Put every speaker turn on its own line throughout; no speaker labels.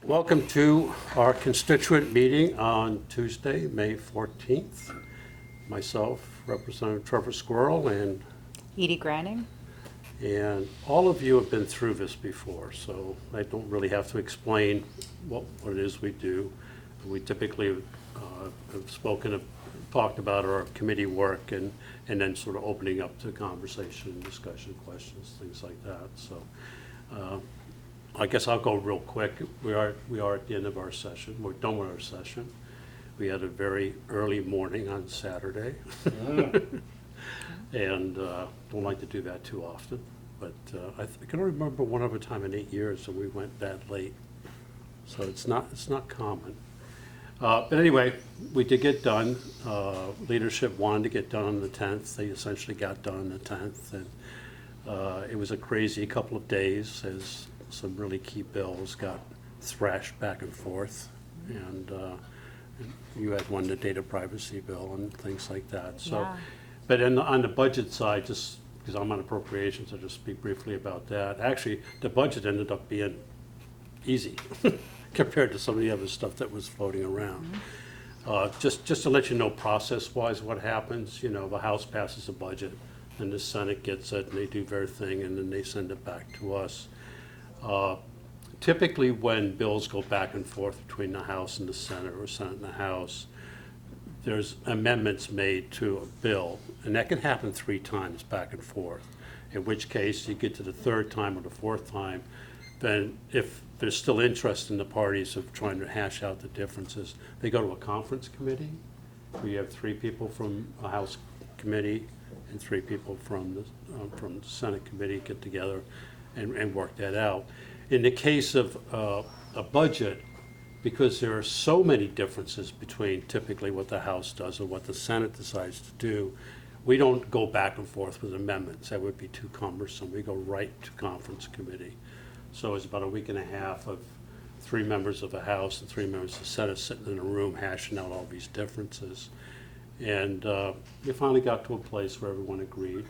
Welcome to our constituent meeting on Tuesday, May 14th. Myself, Representative Trevor Squirrell, and
Edye Graning.
all of you have been through this before, so I don't really have to explain what it is we do. We typically have talked about our committee work and then sort of opening up to conversation, discussion, questions, things like that. So I guess I'll go real quick. We are at the end of our session. We're done with our session. We had a very early morning on Saturday. And don't like to do that too often. But I can only remember one other time in 8 years that we went that late. So it's not common. But anyway, we did get done. Leadership wanted to get done on the 10th. They essentially got done on the 10th. And it was a crazy couple of days as some really key bills got thrashed back and forth. And you had one, the data privacy bill and things like that. So,
Yeah.
But on the budget side, just because I'm on appropriations, I'll just speak briefly about that. Actually, the budget ended up being easy compared to some of the other stuff that was floating around. Just to let you know process-wise what happens, the House passes a budget, and the Senate gets it, and they do their thing, and then they send it back to us. Typically, when bills go back and forth between the House and the Senate, or Senate and the House, there's amendments made to a bill, and that can happen 3 times back and forth, in which case you get to the 3rd time or the 4th time, then if there's still interest in the parties of trying to hash out the differences, they go to a conference committee. We have 3 people from a House committee and 3 people from the Senate committee get together and work that out. In the case of a budget, because there are so many differences between typically what the House does and what the Senate decides to do, we don't go back and forth with amendments. That would be too cumbersome. We go right to conference committee. So it's about a week and a half of 3 members of the House and 3 members of the Senate sitting in a room hashing out all these differences. And we finally got to a place where everyone agreed.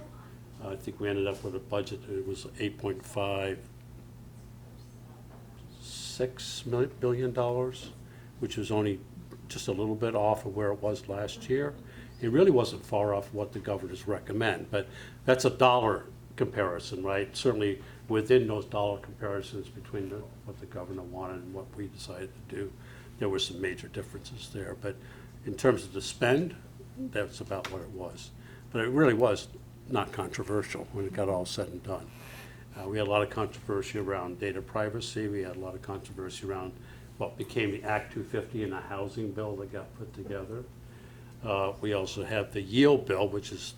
I think we ended up with a budget, it was $8.56 billion, which was only just a little bit off of where it was last year. It really wasn't far off what the governors recommend, but that's a dollar comparison, right? Certainly within those dollar comparisons between what the governor wanted and what we decided to do, there were some major differences there. But in terms of the spend, that's about what it was. But it really was not controversial when it got all said and done. We had a lot of controversy around data privacy. We had a lot of controversy around what became the Act 250 and the housing bill that got put together. We also have the yield bill, which is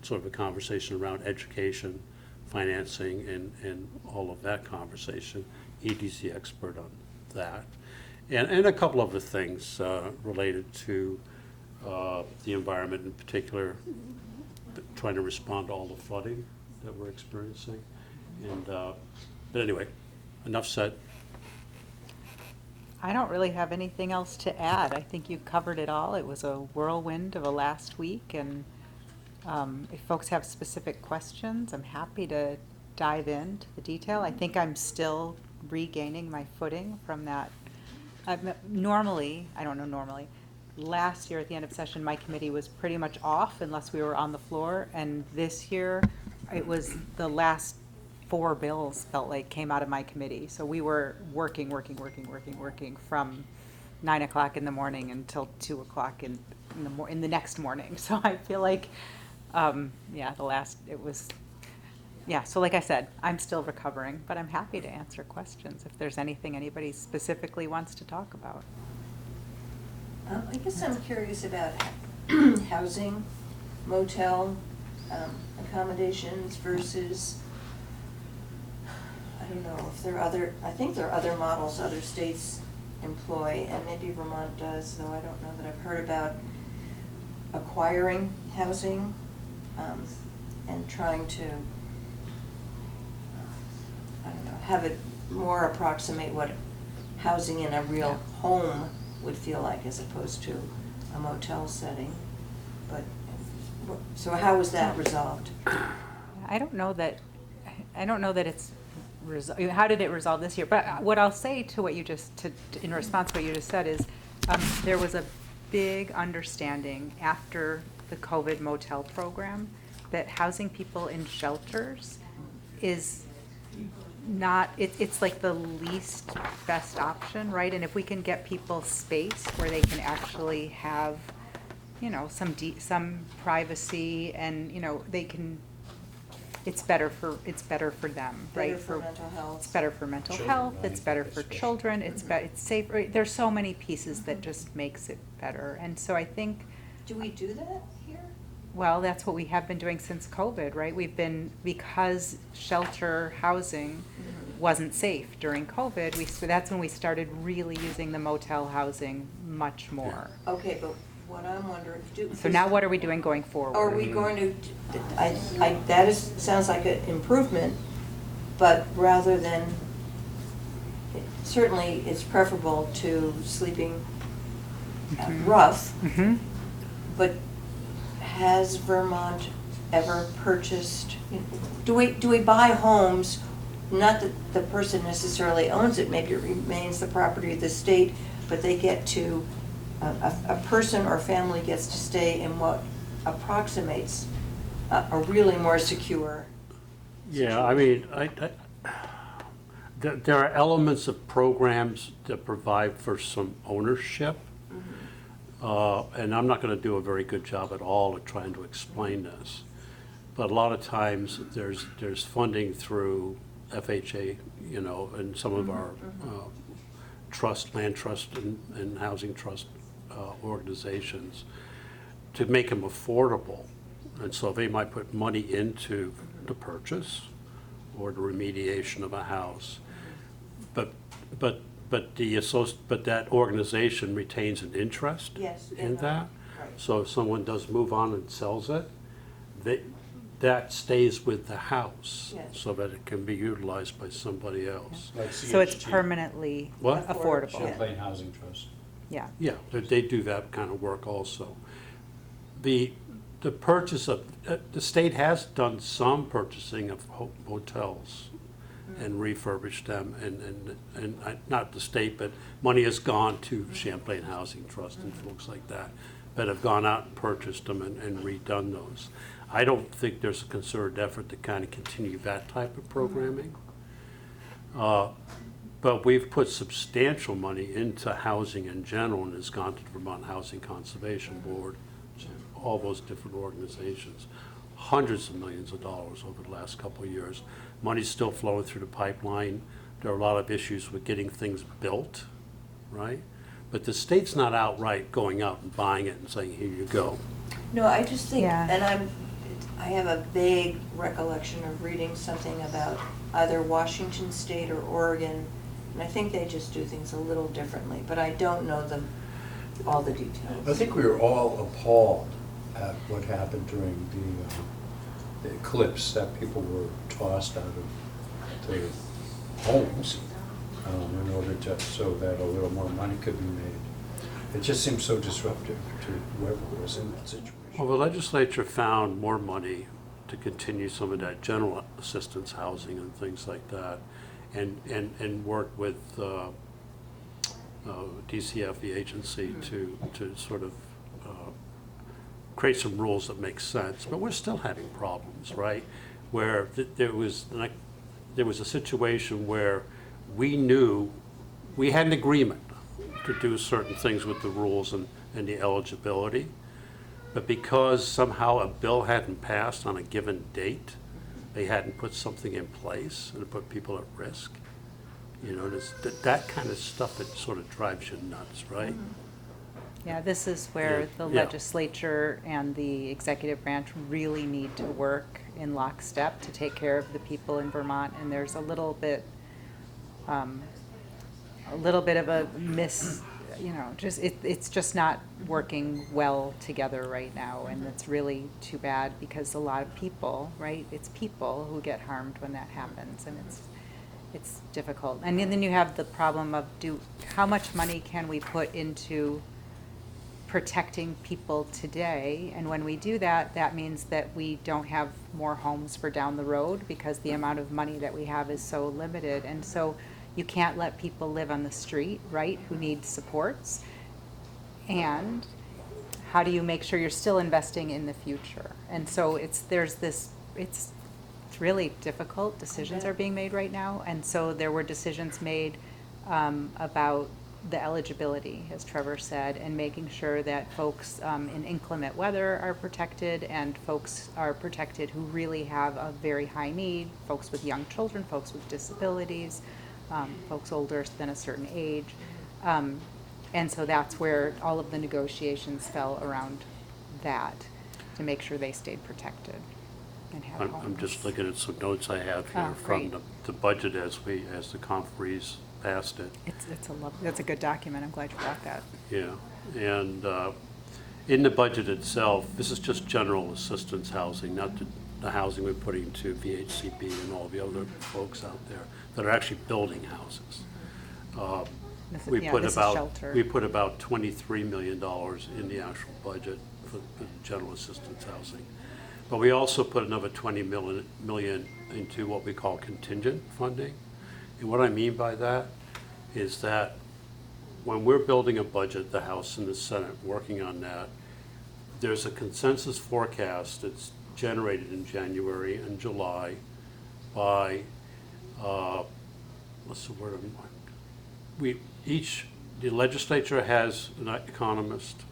sort of a conversation around education, financing, and all of that conversation. Edye's the expert on that. And a couple other things related to the environment, in particular, trying to respond to all the flooding that we're experiencing. And but anyway, enough said.
I don't really have anything else to add. I think you covered it all. It was a whirlwind of a last week, and if folks have specific questions, I'm happy to dive into the detail. I think I'm still regaining my footing from that. Normally, last year at the end of session, my committee was pretty much off unless we were on the floor, and this year it was the last 4 bills felt like came out of my committee. So we were working from 9 o'clock in the morning until 2 o'clock in the next morning. So I feel like, so like I said, I'm still recovering, but I'm happy to answer questions if there's anything anybody specifically wants to talk about.
I guess I'm curious about housing, motel accommodations versus, I don't know if there are I think there are other models other states employ, and maybe Vermont does, though I don't know that I've heard about acquiring housing and trying to, I don't know, have it more approximate what housing in a real home would feel like as opposed to a motel setting. But so how was that resolved?
I don't know that it's how did it resolve this year? But what I'll say to what you in response to what you just said is, there was a big understanding after the COVID motel program that housing people in shelters is not, it's like the least best option, right? And if we can get people space where they can actually have, some privacy and, they can, it's better for them, right?
Better for mental health.
It's better for mental
Children,
health, it's
right,
better for
especially.
children, it's safer. There's so many pieces that just makes it better. And so I think,
Do we do that here?
well, that's what we have been doing since COVID, right? Because shelter housing wasn't safe during COVID, so that's when we started really using the motel housing much more.
Okay, but what I'm wondering,
So now what are we doing going forward?
are we going to, sounds like an improvement, but rather than, certainly it's preferable to sleeping rough,
Mhm.
but has Vermont ever purchased, do we buy homes, not that the person necessarily owns it, maybe it remains the property of the state, but they get to, a person or family gets to stay in what approximates a really more secure.
Yeah, I mean, there are elements of programs that provide for some ownership. And I'm not going to do a very good job at all at trying to explain this. But a lot of times, there's funding through FHA, and some of our land trust and housing trust organizations to make them affordable. And so they might put money into the purchase or the remediation of a house. But that organization retains an interest
Yes,
in that.
Right.
So if someone does move on and sells it, that stays with the house
Yes.
so that it can be utilized by somebody else.
Like
So it's
CHG,
permanently
What?
affordable,
Champlain Housing Trust.
yeah.
Yeah, they do that kind of work also. The purchase of, the state has done some purchasing of hotels and refurbished them, and not the state, but money has gone to Champlain Housing Trust and folks like that have gone out and purchased them and redone those. I don't think there's a concerted effort to kind of continue that type of programming. But we've put substantial money into housing in general, and it's gone to the Vermont Housing Conservation Board, all those different organizations, hundreds of millions of dollars over the last couple of years. Money's still flowing through the pipeline. There are a lot of issues with getting things built, right? But the state's not outright going out and buying it and saying, here you go.
No, I just think,
Yeah.
and I have a vague recollection of reading something about either Washington State or Oregon, and I think they just do things a little differently, but I don't know all the details.
I think we were all appalled at what happened during the eclipse, that people were tossed out of their homes in order so that a little more money could be made. It just seems so disruptive to whoever was in that situation.
Well, the legislature found more money to continue some of that general assistance housing and things like that, and worked with DCF, the agency, to sort of create some rules that make sense. But we're still having problems, right? Where there was a situation where we knew we had an agreement to do certain things with the rules and the eligibility, but because somehow a bill hadn't passed on a given date, they hadn't put something in place and it put people at risk. There's that kind of stuff that sort of drives you nuts, right?
Yeah, this is where the
Yeah.
legislature and the executive branch really need to work in lockstep to take care of the people in Vermont, and there's a little bit of a it's just not working well together right now, and it's really too bad because a lot of people, right, it's people who get harmed when that happens, and it's difficult. And then you have the problem of how much money can we put into protecting people today. And when we do that, that means that we don't have more homes for down the road because the amount of money that we have is so limited. And so you can't let people live on the street, right, who need supports. And how do you make sure you're still investing in the future? And so it's really difficult. Decisions are being made right now. And so there were decisions made about the eligibility, as Trevor said, and making sure that folks in inclement weather are protected and folks are protected who really have a very high need, folks with young children, folks with disabilities, folks older than a certain age. And so that's where all of the negotiations fell around that, to make sure they stayed protected and had homes.
I'm just looking at some notes I have
Oh,
here from
great.
the budget as the conferees passed it.
That's a good document. I'm glad you brought that.
Yeah, and in the budget itself, this is just general assistance housing, not the housing we're putting to VHCB and all the other folks out there that are actually building houses. We put about $23 million in the actual budget for general assistance housing. But we also put another $20 million into what we call contingent funding. And what I mean by that is that when we're building a budget, the House and the Senate, working on that, there's a consensus forecast that's generated in January and July by, what's the word? The legislature has an economist,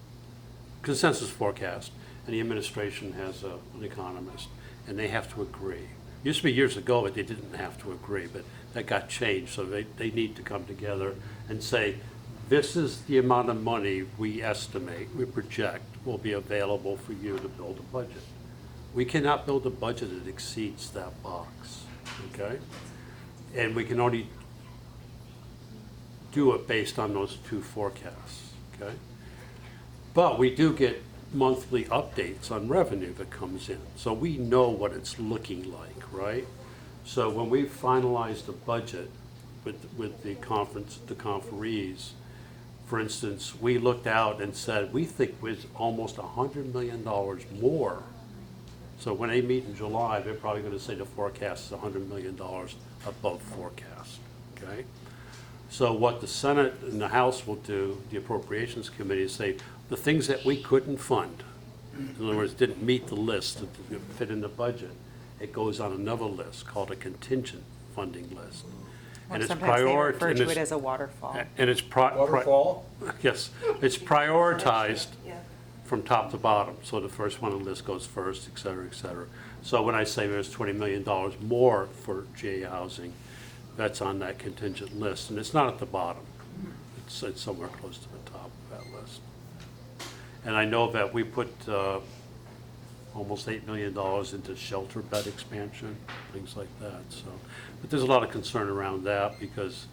consensus forecast, and the administration has an economist, and they have to agree. Used to be years ago that they didn't have to agree, but that got changed, so they need to come together and say, this is the amount of money we estimate, we project, will be available for you to build a budget. We cannot build a budget that exceeds that box, okay? And we can only do it based on those two forecasts, okay? But we do get monthly updates on revenue that comes in, so we know what it's looking like, right? So when we finalized the budget with the conferees, for instance, we looked out and said, we think it's almost $100 million more. So when they meet in July, they're probably gonna say the forecast is $100 million above forecast, okay? So what the Senate and the House will do, the Appropriations Committee, is say, the things that we couldn't fund, in other words, didn't meet the list that fit in the budget, it goes on another list called a contingent funding list.
Or
And it's
sometimes they refer
and
to
it's-
it as a waterfall.
And it's
Waterfall?
yes, it's prioritized
Yeah.
from top to bottom. So the first one on the list goes first, et cetera, et cetera. So when I say there's $20 million more for GA housing, that's on that contingent list, and it's not at the bottom. It's somewhere close to the top of that list. And I know that we put almost $8 million into shelter bed expansion, things like that, so. But there's a lot of concern around that because,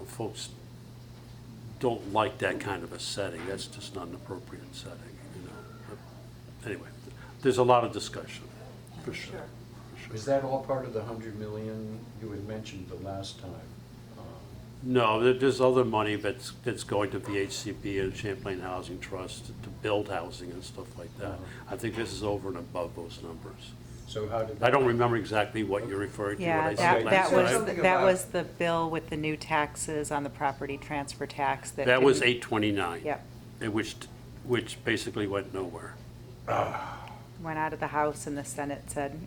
folks don't like that kind of a setting. That's just not an appropriate setting, But anyway, there's a lot of discussion, for sure.
Is that all part of the 100 million you had mentioned the last time?
No, there's other money that's going to VHCP and Champlain Housing Trust to build housing and stuff like that. I think this is over and above those numbers.
So how did?
I don't remember exactly what you're referring to, what
Yeah,
I said last
was-
time.
Something
that
about-
was the bill with the new taxes on the property transfer tax that.
That was
didn't-
829.
Yep,
and which basically went nowhere.
went out of the House and the Senate said,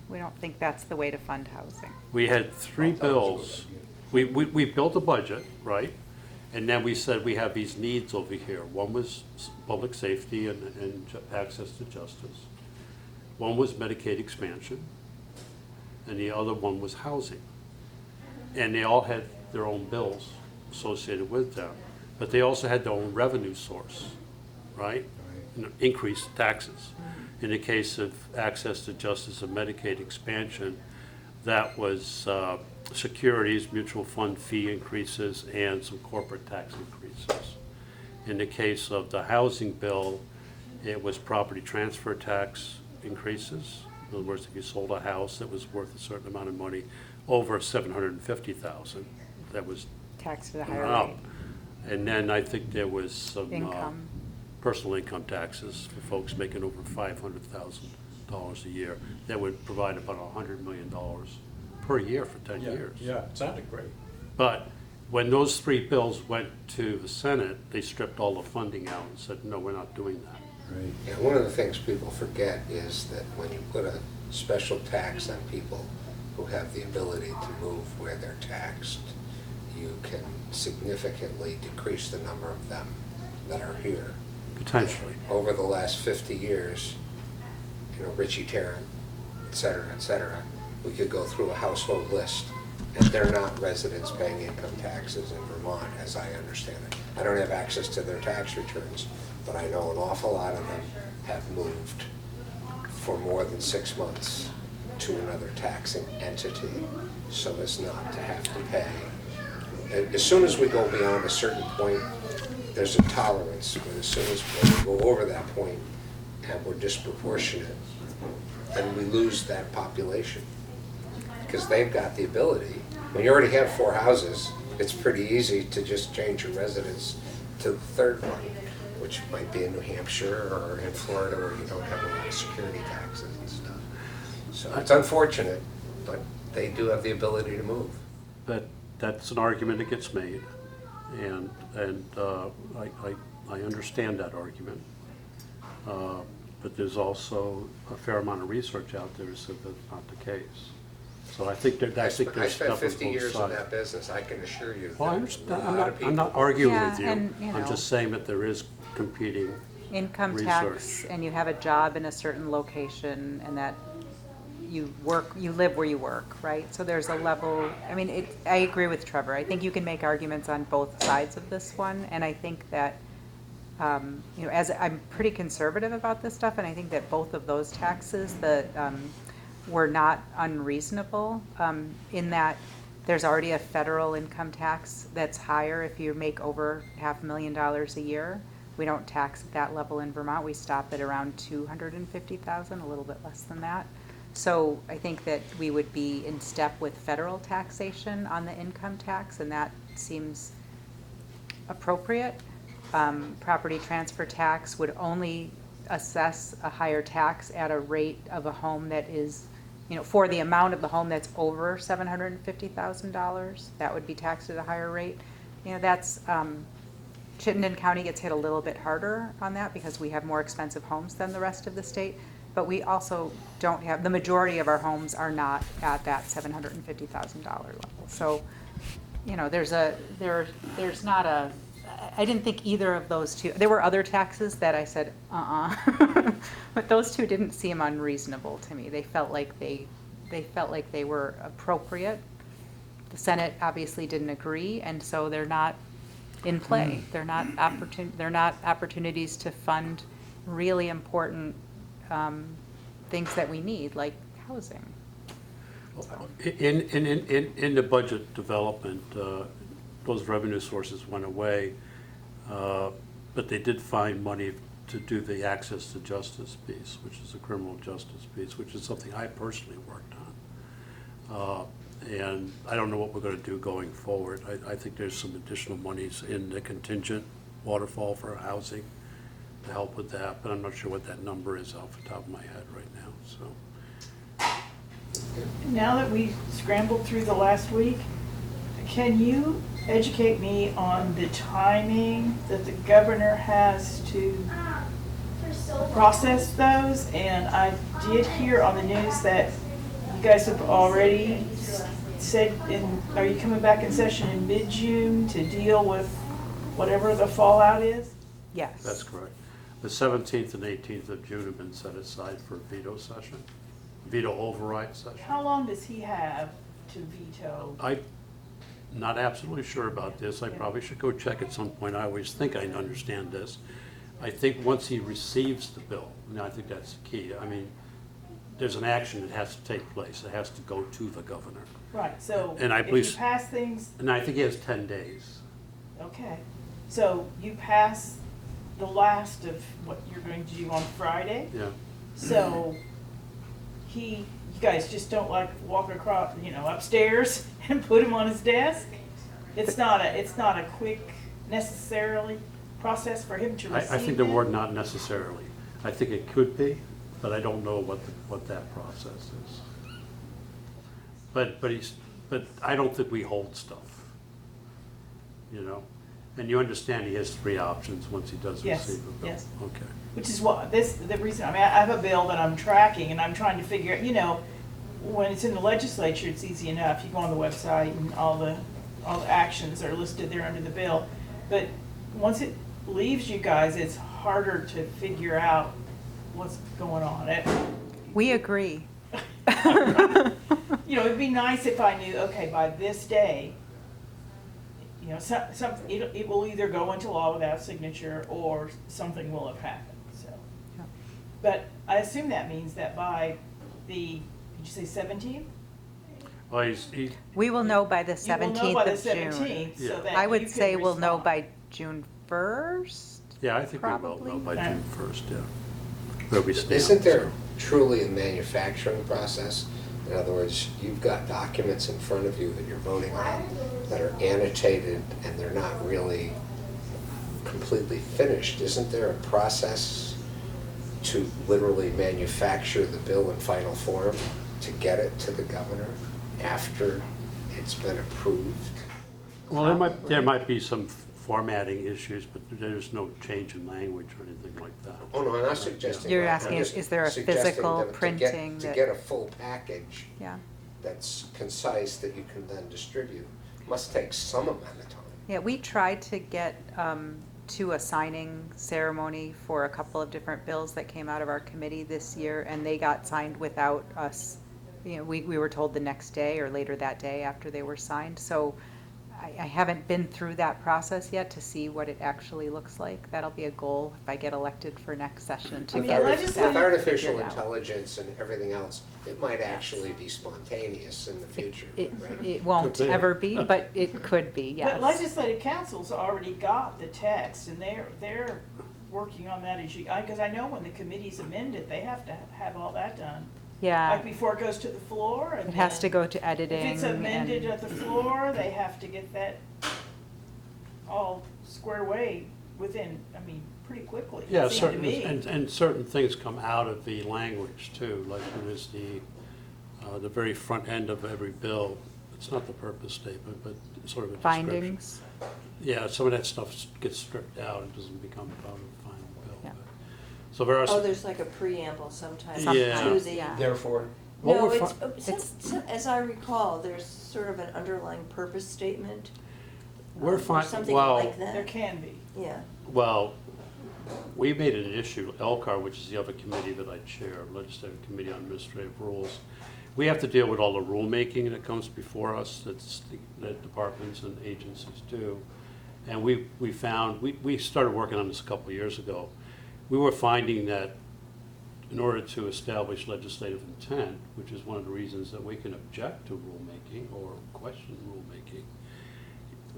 we don't think that's the way to fund housing.
We had three bills. We built a budget, right? And then we said we have these needs over here. One was public safety and access to justice. One was Medicaid expansion, and the other one was housing. And they all had their own bills associated with them, but they also had their own revenue source, right? Increased taxes. In the case of access to justice and Medicaid expansion, that was securities, mutual fund fee increases, and some corporate tax increases. In the case of the housing bill, it was property transfer tax increases. In other words, if you sold a house that was worth a certain amount of money, over $750,000, that was
Tax to the higher
up.
rate.
And then I think there was some
Income.
personal income taxes for folks making over $500,000 a year. That would provide about $100 million per year for 10 years.
Yeah, it sounded great.
But when those three bills went to the Senate, they stripped all the funding out and said, no, we're not doing that.
Right.
Yeah, one of the things people forget is that when you put a special tax on people who have the ability to move where they're taxed, you can significantly decrease the number of them that are here.
Potentially.
Over the last 50 years, you know, Richie Tarrant, et cetera, we could go through a household list, and they're not residents paying income taxes in Vermont, as I understand it. I don't have access to their tax returns, but I know an awful lot of them have moved for more than 6 months to another taxing entity so as not to have to pay. As soon as we go beyond a certain point, there's a tolerance, but as soon as we go over that point and we're disproportionate, then we lose that population. Because they've got the ability, when you already have 4 houses, it's pretty easy to just change your residence to the third one, which might be in New Hampshire or in Florida where you don't have a lot of security taxes and stuff. So it's unfortunate, but they do have the ability to move.
That's an argument that gets made, and I understand that argument. But there's also a fair amount of research out there that says that's not the case. So I think
I
there's
spent
stuff on
50
both
years in
sides.
that business, I can assure you.
Well, I
that
understand.
a lot of
I'm not
people-
arguing
Yeah,
with you.
and, you
I'm
know,
just saying that there is competing
Income
research.
tax, and you have a job in a certain location, and that you live where you work, right? So there's a level, I mean, I agree with Trevor. I think you can make arguments on both sides of this one, and I think that, you know, as I'm pretty conservative about this stuff, and I think that both of those taxes that were not unreasonable, in that there's already a federal income tax that's higher if you make over $500,000 a year. We don't tax at that level in Vermont. We stop at around 250,000, a little bit less than that. So I think that we would be in step with federal taxation on the income tax, and that seems appropriate. Property transfer tax would only assess a higher tax at a rate of a home that is, you know, for the amount of the home that's over $750,000, that would be taxed at a higher rate. You know, that's, Chittenden County gets hit a little bit harder on that because we have more expensive homes than the rest of the state. But we also don't have, the majority of our homes are not at that $750,000 level. So, you know, there's not a, I didn't think either of those two, there were other taxes that I said, but those two didn't seem unreasonable to me. They felt like they were appropriate. The Senate obviously didn't agree, and so they're not in play. They're not opportunities to fund really important things that we need, like housing.
In the budget development, those revenue sources went away, but they did find money to do the access to justice piece, which is the criminal justice piece, which is something I personally worked on. And I don't know what we're going to do going forward. I think there's some additional monies in the contingent waterfall for housing to help with that, but I'm not sure what that number is off the top of my head right now, so.
Now that we scrambled through the last week, can you educate me on the timing that the governor has to process those? And I did hear on the news that you guys have already said, are you coming back in session in mid-June to deal with whatever the fallout is?
Yes.
That's correct. The 17th and 18th of June have been set aside for veto session, veto override session.
How long does he have to veto?
I'm not absolutely sure about this. I probably should go check at some point. I always think I understand this. I think once he receives the bill, and I think that's the key. I mean, there's an action that has to take place. It has to go to the governor.
Right, so
And I
if
believe-
you pass things,
And I think he has 10 days.
okay, so you pass the last of what you're going to do on Friday?
Yeah.
So you guys just don't like walk across, upstairs and put him on his desk? It's not a quick, necessarily process for him to receive
I think the
it?
word not necessarily. I think it could be, but I don't know what that process is. But I don't think we hold stuff, you know? And you understand he has 3 options once he does
Yes,
receive a bill?
yes.
Okay.
Which is the reason, I mean, I have a bill that I'm tracking and I'm trying to figure, you know, when it's in the legislature, it's easy enough. You go on the website and all the actions are listed there under the bill. But once it leaves you guys, it's harder to figure out what's going on.
We agree.
You know, it'd be nice if I knew, okay, by this day, you know, it will either go into law without signature or something will have happened, so.
Yeah.
But I assume that means that by did you say 17th?
Well,
We will know by the
You will know by
17th
the
of June.
17th, so
Yeah.
that
I
you
would
can
say we'll know
respond.
by June 1st.
yeah, I think we will
Probably.
know by
Okay.
June 1st, yeah. Where we stand.
Isn't there
so.
truly a manufacturing process? In other words, you've got documents in front of you that you're voting on that are annotated and they're not really completely finished. Isn't there a process to literally manufacture the bill in final form to get it to the governor after it's been approved?
Well, there might be some formatting issues, but there's no change in language or anything like that.
Oh, no, I'm not suggesting.
You're
that.
asking
I'm just
is there a
suggesting
physical
that to
printing
To
that-
get a full package
Yeah.
that's concise that you can then distribute, must take some amount of time.
Yeah, we tried to get to a signing ceremony for a couple of different bills that came out of our committee this year, and they got signed without us. You know, we were told the next day or later that day after they were signed. So I haven't been through that process yet to see what it actually looks like. That'll be a goal if I get elected for next session to
I mean,
get
legislative-
that
With artificial
figured out.
intelligence and everything else, it might actually be spontaneous in the future,
It
right?
won't
Could be.
ever be, but it could be, yes.
But legislative council's already got the text and they're working on that as because I know when the committees amend it, they have to have all that done. Like
Yeah,
before it goes to the floor and
it has to
then
go to editing.
if it's amended
and-
at the floor, they have to get that all squared away within, I mean, pretty quickly,
Yeah,
it seemed to
certain,
me.
and certain things come out of the language too, like there is the very front end of every bill. It's not the purpose statement, but sort of a description.
Findings.
Yeah, some of that stuff gets stripped out and doesn't become part of the final bill.
Yeah.
but- So there are.
Oh, there's like a preamble sometimes to
Yeah.
the.
Yeah.
Therefore,
What
No,
we're
as I recall, there's sort of an underlying purpose statement.
We're
Or
fine,
something
well,
like
There
that.
can be.
Yeah.
well, we made it an issue, LCAR, which is the other committee that I chair, Legislative Committee on Administrative Rules. We have to deal with all the rulemaking that comes before us, that departments and agencies do. And we found, we started working on this a couple of years ago. We were finding that in order to establish legislative intent, which is one of the reasons that we can object to rulemaking or question rulemaking,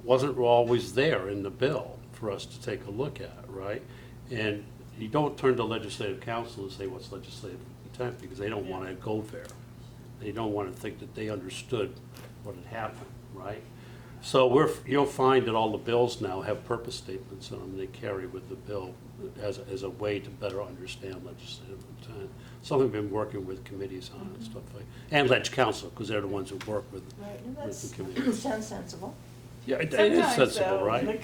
wasn't always there in the bill for us to take a look at, right? And you don't turn to legislative counsel and say what's legislative intent, because they don't want to go there. They don't want to think that they understood what had happened, right? So you'll find that all the bills now have purpose statements in them. They carry with the bill as a way to better understand legislative intent. Something we've been working with committees on and stuff like, and leg counsel, because they're the ones who work with
Right, and
the committees.
that sounds sensible.
Yeah, it is
Sometimes,
sensible,
though,
right?
the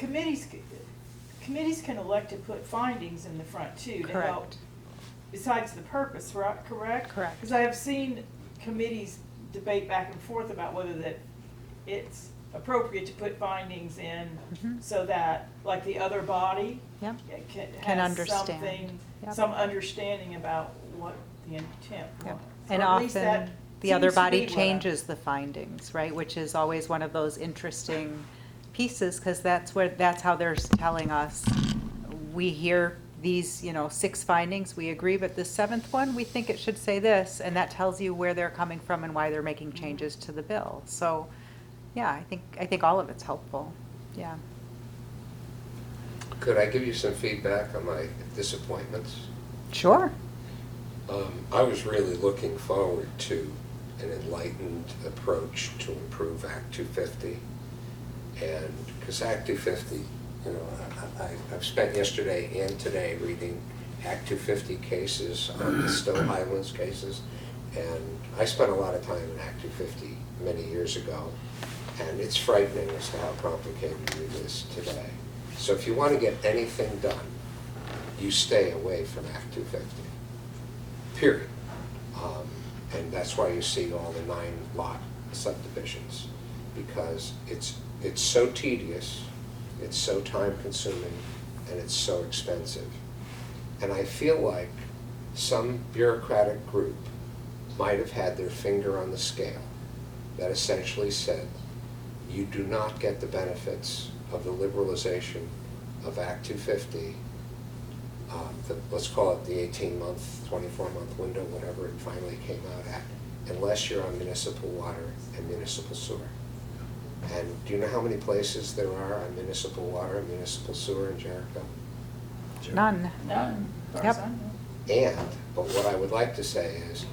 committees can elect to put findings in the front too, to help,
Correct.
besides the purpose, right, correct?
Correct.
Because I have seen committees debate back and forth about whether that it's appropriate to put findings in
Mhm.
so that, like the other body,
Yep.
can
Can
has
understand.
something,
Yep.
some understanding about what the intent
Yep.
was.
And
Or at least that
often, the other
seems to
body
be what I-
changes the findings, right? Which is always one of those interesting pieces, because that's how they're telling us, we hear these, 6 findings, we agree, but the 7th one, we think it should say this, and that tells you where they're coming from and why they're making changes to the bill. So, yeah, I think all of it's helpful, yeah.
Could I give you some feedback on my disappointments?
Sure.
I was really looking forward to an enlightened approach to improve Act 250. And because Act 250 You know, I've spent yesterday and today reading Act 250 cases, the Stowe Highlands cases, and I spent a lot of time in Act 250 many years ago, and it's frightening as to how complicated it is today. So if you want to get anything done, you stay away from Act 250, period. And that's why you see all the 9-lot subdivisions, because it's so tedious, it's so time-consuming, and it's so expensive. And I feel like some bureaucratic group might have had their finger on the scale that essentially said, you do not get the benefits of the liberalization of Act 250, let's call it the 18-month, 24-month window, whatever it finally came out at, unless you're on municipal water and municipal sewer. And do you know how many places there are on municipal water and municipal sewer in Jericho?
None.
None.
Yep.
But what I would like to say is,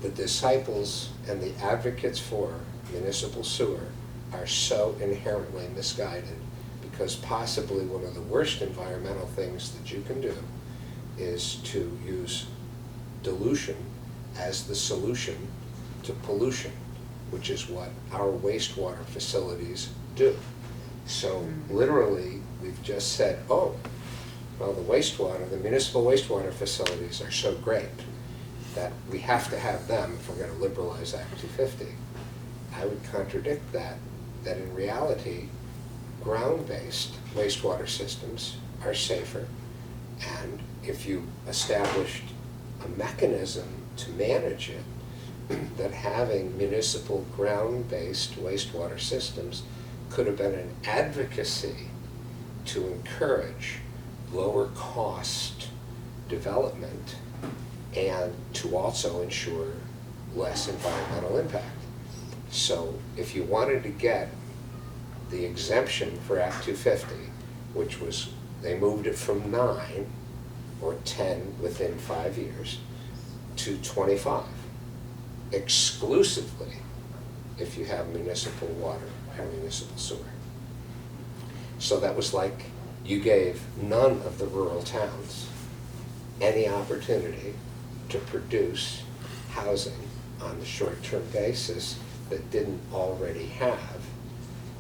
the disciples and the advocates for municipal sewer are so inherently misguided, because possibly one of the worst environmental things that you can do is to use dilution as the solution to pollution, which is what our wastewater facilities do. So literally, we've just said, oh, well, the municipal wastewater facilities are so great that we have to have them if we're going to liberalize Act 250. I would contradict that in reality, ground-based wastewater systems are safer, and if you established a mechanism to manage it, that having municipal ground-based wastewater systems could have been an advocacy to encourage lower cost development and to also ensure less environmental impact. So if you wanted to get the exemption for Act 250, which was, they moved it from 9 or 10 within 5 years to 25, exclusively if you have municipal water and municipal sewer. So that was like you gave none of the rural towns any opportunity to produce housing on the short-term basis that didn't already have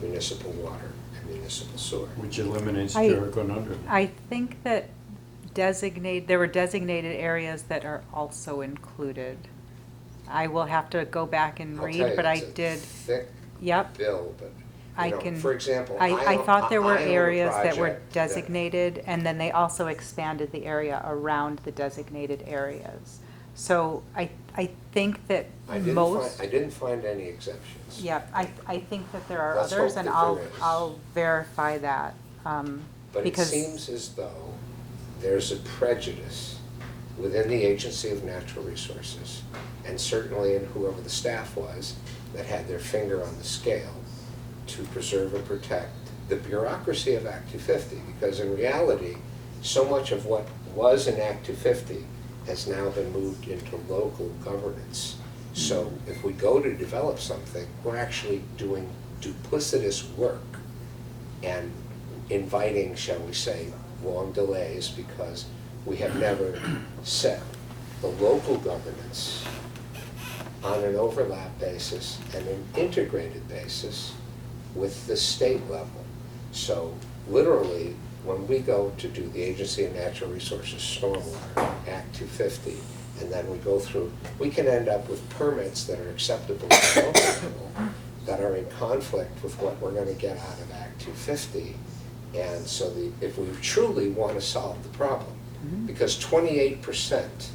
municipal water and municipal sewer.
Which eliminates
I-
Jericho and Underhill.
I think that there were designated areas that are also included. I will have to go back and
I'll
read,
tell you,
but I
it's a
did,
thick
yep.
bill, but
I
you know,
can.
for example,
I thought there were
I own a
areas that were
project
designated, and then they also expanded the area around the designated areas. So I think that
I
most.
didn't find any exemptions.
Yeah, I think that there are
Let's
others,
hope
and
that there is.
I'll verify that,
But it
because.
seems as though there's a prejudice within the Agency of Natural Resources, and certainly in whoever the staff was that had their finger on the scale to preserve and protect the bureaucracy of Act 250, because in reality, so much of what was in Act 250 has now been moved into local governance. So if we go to develop something, we're actually doing duplicitous work and inviting, shall we say, long delays, because we have never set the local governance on an overlap basis and an integrated basis with the state level. So literally, when we go to do the Agency of Natural Resources Stormwater, Act 250, and then we go through, we can end up with permits that are acceptable to local people that are in conflict with what we're going to get out of Act 250. And so if we truly want to solve the problem, because 28%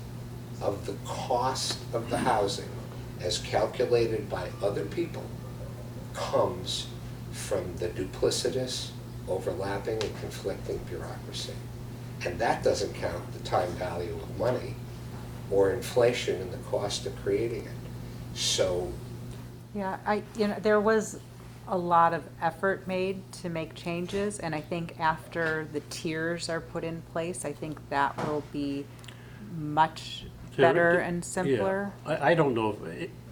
of the cost of the housing, as calculated by other people, comes from the duplicitous, overlapping, and conflicting bureaucracy. And that doesn't count the time value of money or inflation and the cost of creating it. So,
Yeah, there was a lot of effort made to make changes, and I think after the tiers are put in place, I think that will be much better and simpler.
Yeah. I don't know,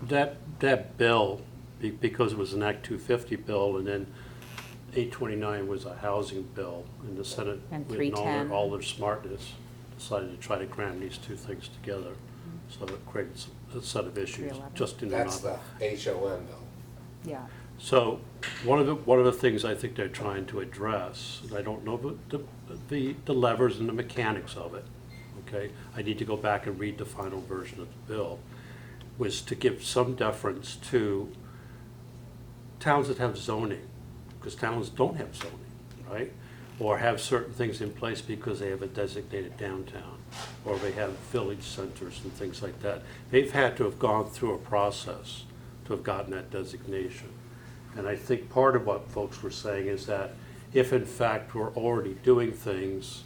that bill, because it was an Act 250 bill, and then 829 was a housing bill, and the Senate,
And
with
310.
all their smartness, decided to try to cram these two things together. So it creates a set of issues
311.
just in and
That's
of
the HOM bill.
Yeah.
So one of the things I think they're trying to address, and I don't know the levers and the mechanics of it, okay? I need to go back and read the final version of the bill, was to give some deference to towns that have zoning, because towns don't have zoning, right? Or have certain things in place because they have a designated downtown, or they have village centers and things like that. They've had to have gone through a process to have gotten that designation. And I think part of what folks were saying is that if in fact we're already doing things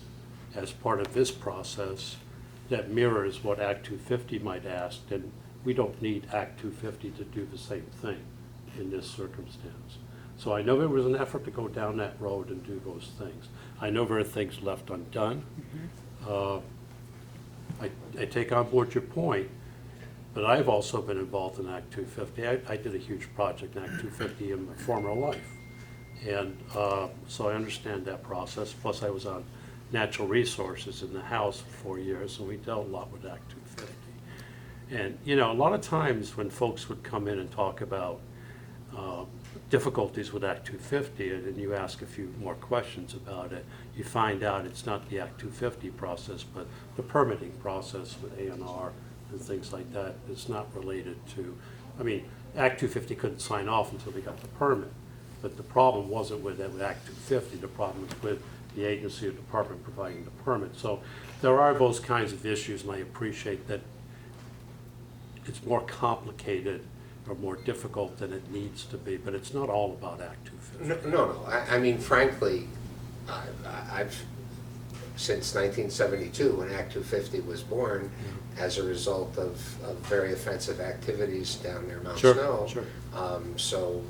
as part of this process that mirrors what Act 250 might ask, then we don't need Act 250 to do the same thing in this circumstance. So I know there was an effort to go down that road and do those things. I know there are things left undone. I take on board your point, but I've also been involved in Act 250. I did a huge project in Act 250 in my former life. And so I understand that process. Plus I was on Natural Resources in the House for 4 years, and we dealt a lot with Act 250. And, you know, a lot of times when folks would come in and talk about difficulties with Act 250, and then you ask a few more questions about it, you find out it's not the Act 250 process, but the permitting process with A&R and things like that. It's not related to, I mean, Act 250 couldn't sign off until they got the permit, but the problem wasn't with Act 250, the problem was with the agency or department providing the permit. So there are those kinds of issues, and I appreciate that it's more complicated or more difficult than it needs to be, but it's not all about Act 250.
No. I mean, frankly, I've, since 1972, when Act 250 was born, as a result of very offensive activities down near Mount
Sure,
Snow.
sure.
So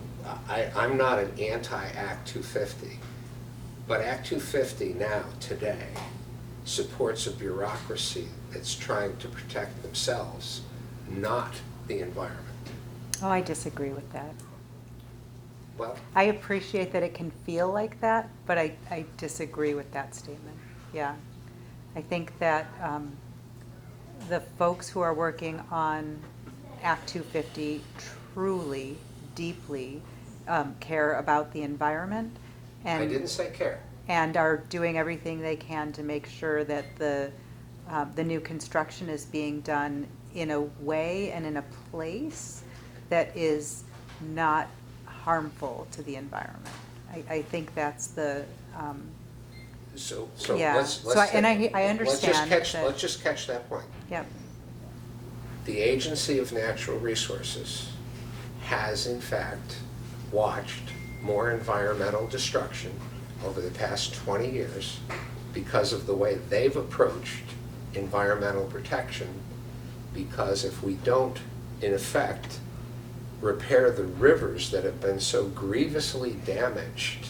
I'm not an anti-Act 250, but Act 250 now, today, supports a bureaucracy that's trying to protect themselves, not the environment.
Oh, I disagree with that.
Well,
I appreciate that it can feel like that, but I disagree with that statement. Yeah. I think that the folks who are working on Act 250 truly, deeply care about the environment
I
and
didn't say care.
and are doing everything they can to make sure that the new construction is being done in a way and in a place that is not harmful to the environment. I think that's the,
So
yeah.
let's
So I
take-
understand that-
Let's just catch that point.
yep,
The Agency of Natural Resources has in fact watched more environmental destruction over the past 20 years because of the way they've approached environmental protection, because if we don't, in effect, repair the rivers that have been so grievously damaged,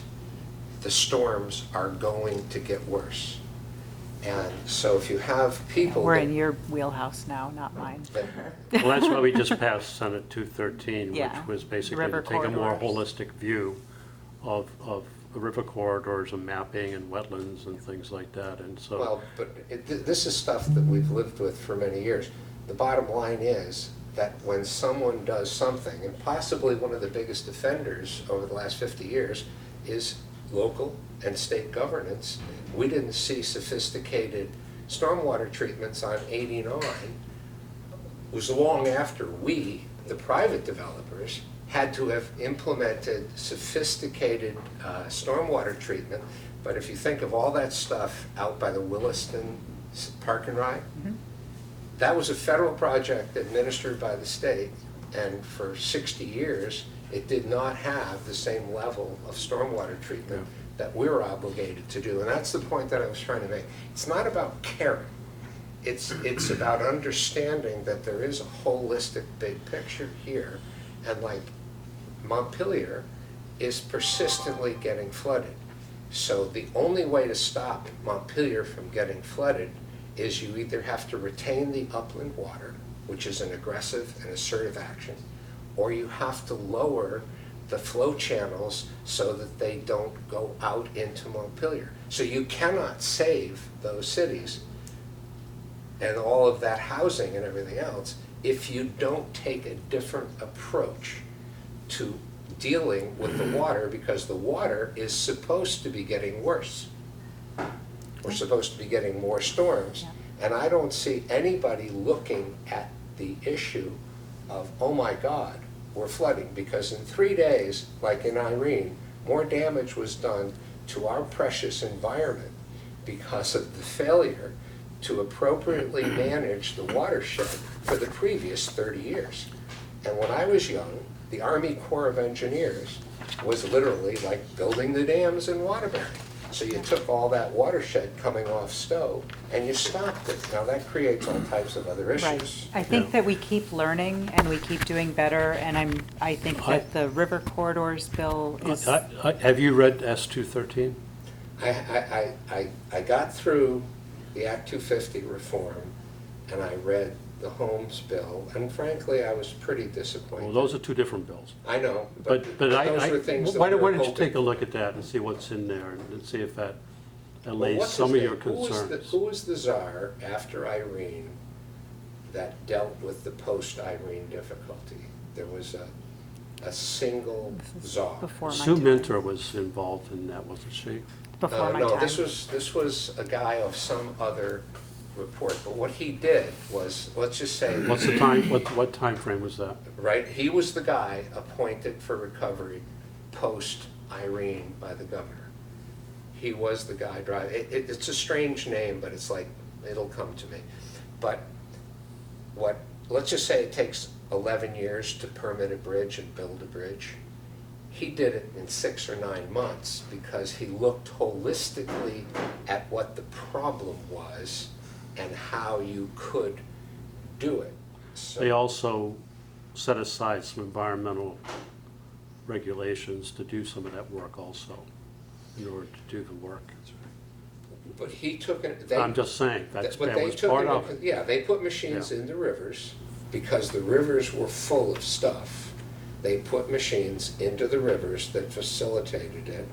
the storms are going to get worse. And so if you have people
we're
that-
in your wheelhouse now, not mine.
Well, that's why we just passed Senate 213,
Yeah,
which was basically
river
to take a more
corridors.
holistic view of the river corridors and mapping and wetlands and things like that, and so.
Well, but this is stuff that we've lived with for many years. The bottom line is that when someone does something, and possibly one of the biggest offenders over the last 50 years is local and state governance, we didn't see sophisticated stormwater treatments on 89. It was long after we, the private developers, had to have implemented sophisticated stormwater treatment. But if you think of all that stuff out by the Williston Park and Ride, that was a federal project administered by the state, and for 60 years, it did not have the same level of stormwater treatment that we're obligated to do. And that's the point that I was trying to make. It's not about caring. It's about understanding that there is a holistic big picture here, and like Montpelier is persistently getting flooded. So the only way to stop Montpelier from getting flooded is you either have to retain the upland water, which is an aggressive and assertive action, or you have to lower the flow channels so that they don't go out into Montpelier. So you cannot save those cities and all of that housing and everything else if you don't take a different approach to dealing with the water, because the water is supposed to be getting worse. We're supposed to be getting more storms.
Yeah.
And I don't see anybody looking at the issue of, oh my God, we're flooding. Because in 3 days, like in Irene, more damage was done to our precious environment because of the failure to appropriately manage the watershed for the previous 30 years. And when I was young, the Army Corps of Engineers was literally like building the dams in Waterbury. So you took all that watershed coming off Stowe and you stopped it. Now that creates all types of other issues.
Right. I think that we keep learning and we keep doing better, and I think that the river corridors bill is,
Have you read S-213?
I got through the Act 250 reform and I read the Holmes bill, and frankly, I was pretty disappointed.
Well, those are two different bills.
I know,
But
those were things that
why
we were
don't you
hoping.
take a look at that and see what's in there and see if that
Well,
allays
what's
some
his
of your
name?
concerns.
Who was the czar after Irene that dealt with the post-Irene difficulty? There was a single
this is
czar.
before my
Sue
time.
Minter was involved in that, wasn't she?
Before my
No,
time.
this was a guy of some other report, but what he did was, let's just say.
What's the time, what time frame was that?
Right, he was the guy appointed for recovery post-Irene by the governor. He was the guy driving, it's a strange name, but it's like, it'll come to me. But let's just say it takes 11 years to permit a bridge and build a bridge. He did it in 6 or 9 months because he looked holistically at what the problem was and how you could do it. So,
They also set aside some environmental regulations to do some of that work also, in order to do the work.
but he took it.
I'm just saying, that
But they
was
took
part
it-
of it.
Yeah, they put machines
Yeah.
in the rivers because the rivers were full of stuff. They put machines into the rivers that facilitated it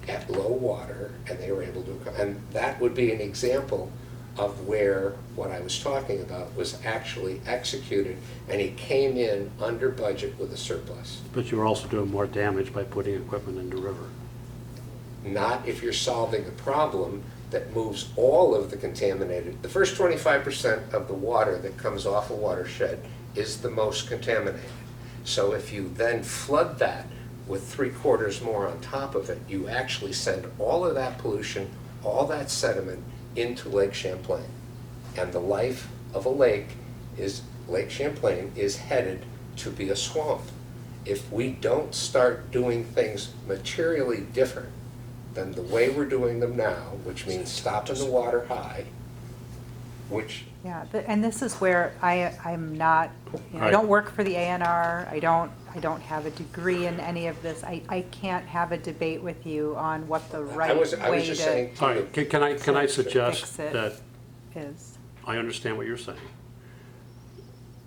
at low water, and they were able to, and that would be an example of where what I was talking about was actually executed, and he came in under budget with a surplus.
But you were also doing more damage by putting equipment in the river.
Not if you're solving a problem that moves all of the contaminated. The first 25% of the water that comes off a watershed is the most contaminated. So if you then flood that with 3/4 more on top of it, you actually send all of that pollution, all that sediment into Lake Champlain. And the life of a lake is, Lake Champlain is headed to be a swamp. If we don't start doing things materially different than the way we're doing them now, which means stopping the water high, which,
Yeah, and this is where I'm not, I
Right.
don't work for the ANR, I don't have a degree in any of this. I can't have a debate with you on what the right
I was
way
just
to
saying to
All
you.
right, can I suggest
fix it.
that,
is.
I understand what you're saying,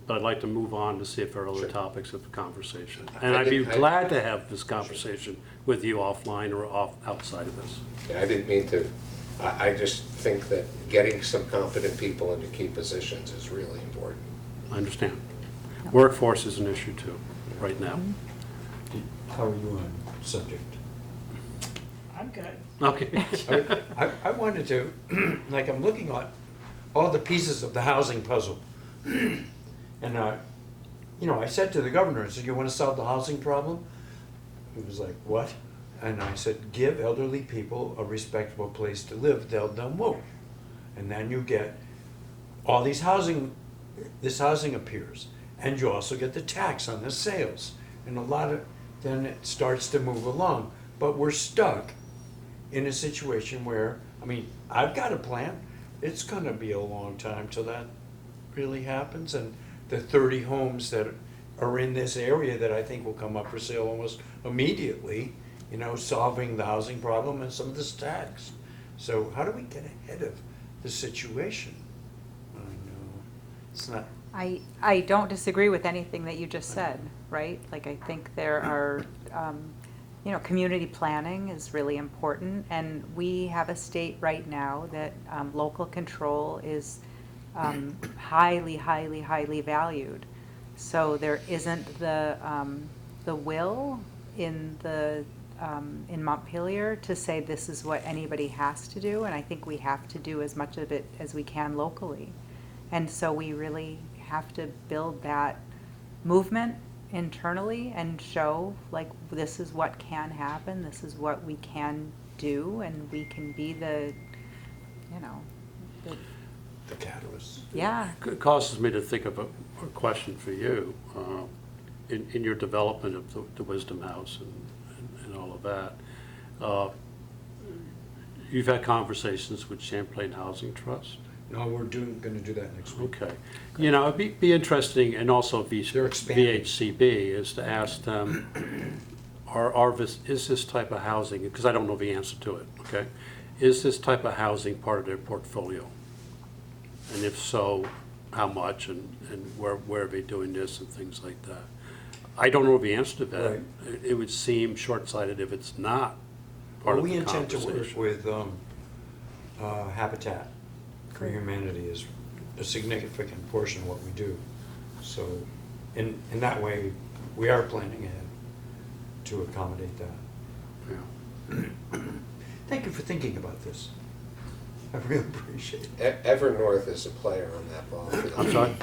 but I'd like to move on to see if there are other
Sure.
topics of the conversation.
I
And I'd be
didn't-
glad to have this conversation with you offline or outside of this.
I didn't mean to, I just think that getting some competent people into key positions is really important.
I understand. Workforce is an issue too, right now.
How are you on subject?
I'm good.
Okay.
I wanted to, like, I'm looking at all the pieces of the housing puzzle. And, I said to the governor, I said, you want to solve the housing problem? He was like, what? And I said, give elderly people a respectable place to live, they'll move. And then you get all this housing appears. And you also get the tax on the sales. And then it starts to move along. But we're stuck in a situation where, I've got a plan. It's gonna be a long time till that really happens. And the 30 homes that are in this area that I think will come up for sale almost immediately, solving the housing problem and some of this tax. So how do we get ahead of the situation? I know, it's not,
I don't disagree with anything that you just said, right? Like, I think there are, community planning is really important, and we have a state right now that local control is highly, highly, highly valued. So there isn't the will in in Montpelier to say this is what anybody has to do, and I think we have to do as much of it as we can locally. And so we really have to build that movement internally and show, like, this is what can happen, this is what we can do, and we can be the
The catalyst.
yeah.
It causes me to think of a question for you. In your development of the Wisdom House and all of that, you've had conversations with Champlain Housing Trust?
No, we're gonna do that next week.
Okay. It'd be interesting, and also
They're expanding.
VHCB, is to ask them, is this type of housing, because I don't know the answer to it, okay? Is this type of housing part of their portfolio? And if so, how much, and where are they doing this, and things like that? I don't know the answer to that.
Right.
It would seem short-sighted if it's not part
Well,
of
we
the
intend to work
conversation.
with Habitat for Humanity is a significant portion of what we do. So in that way, we are planning ahead to accommodate that.
Yeah.
Thank you for thinking about this. I really appreciate it.
Evernorth is a player on that ball field.
I'm sorry?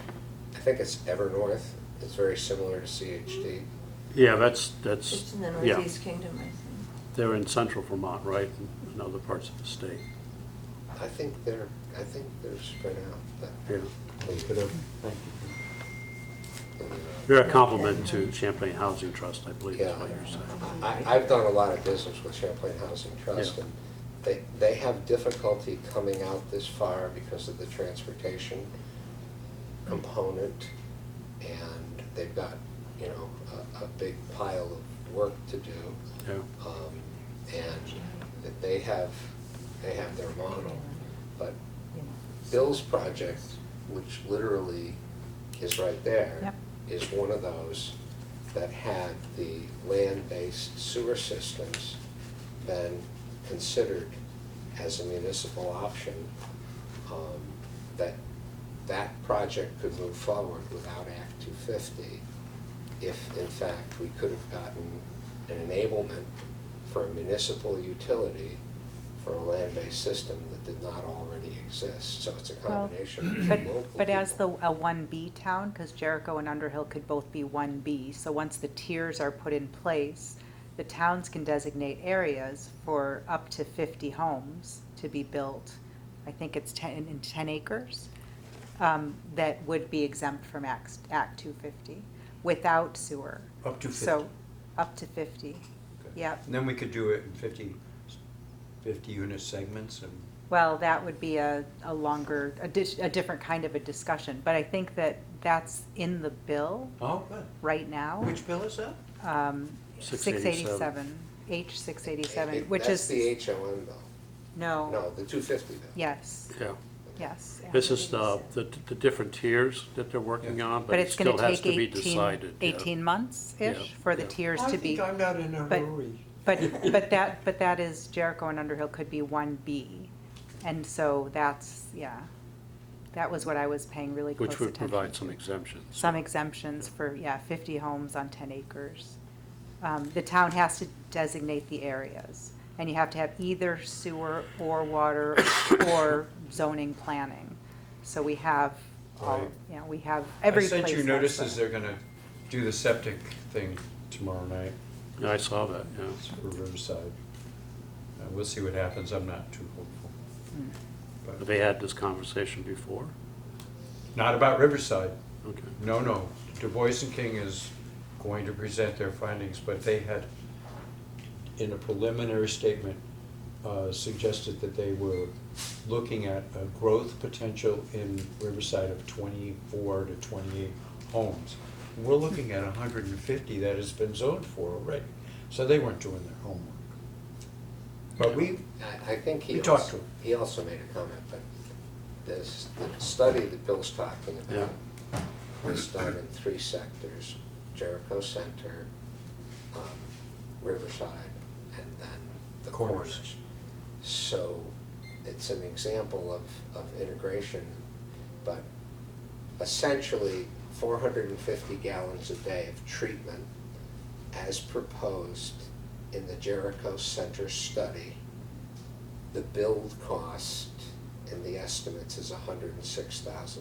I think it's Evernorth. It's very similar to CHD.
Yeah, that's,
It's in the
yeah.
Northeast Kingdom, I think.
They're in central Vermont, right, and other parts of the state.
I think they're spread out. But,
Yeah.
But, thank you.
You're a compliment to Champlain Housing Trust, I believe is
Yeah,
what you're saying.
I've done a lot of business with Champlain Housing Trust,
Yeah.
and they have difficulty coming out this far because of the transportation component, and they've got, a big pile of work to do.
Yeah.
And that they have their model, but Bill's project, which literally is right there,
Yep.
is one of those that had the land-based sewer systems been considered as a municipal option, that project could move forward without Act 250 if, in fact, we could have gotten an enablement for a municipal utility for a land-based system that did not already exist. So it's a combination of local
But as
people.
a 1B town, because Jericho and Underhill could both be 1B, so once the tiers are put in place, the towns can designate areas for up to 50 homes to be built. I think it's 10 acres, that would be exempt from Act 250 without sewer.
Up to 50.
So, up to 50,
Okay.
yep.
And then we could do it in 50 unit segments and.
Well, that would be a longer, a different kind of a discussion, but I think that's in the bill
Oh, good.
right now.
Which bill is that?
687, H 687, which
That's
is,
the HOM bill.
no,
No, the 250 bill.
yes,
Yeah.
yes.
This is the different tiers that they're working on,
But
but it
it's gonna
still has
take
to be
18,
decided. yeah.
18 months-ish
Yeah.
for the
Yeah.
tiers to be.
I think I'm not in a
but-
hurry.
But that is, Jericho and Underhill could be 1B, and so that's, yeah, that was what I was paying really close
Which
attention
would
to.
provide some exemptions.
Some exemptions for, 50 homes on 10 acres. The town has to designate the areas, and you have to have either sewer or water or zoning planning. So we have all,
Right.
we have every place.
I sent you
has
notices
that.
they're gonna do the septic thing tomorrow night.
Yeah, I saw that,
It's for Riverside. We'll see what happens. I'm not too hopeful.
Have
But
they had this conversation before?
not about Riverside.
Okay.
No. Du Bois and King is going to present their findings, but they had, in a preliminary statement, suggested that they were looking at a growth potential in Riverside of 24 to 28 homes. We're looking at 150 that has been zoned for already, so they weren't doing their homework. But
I think
We talked to him.
he also made a comment, but the study that Bill's talking about was done in 3 sectors. Jericho Center, Riverside, and then the
Corners.
corners. So it's an example of integration, but essentially 450 gallons a day of treatment as proposed in the Jericho Center study. The build cost in the estimates is $106,000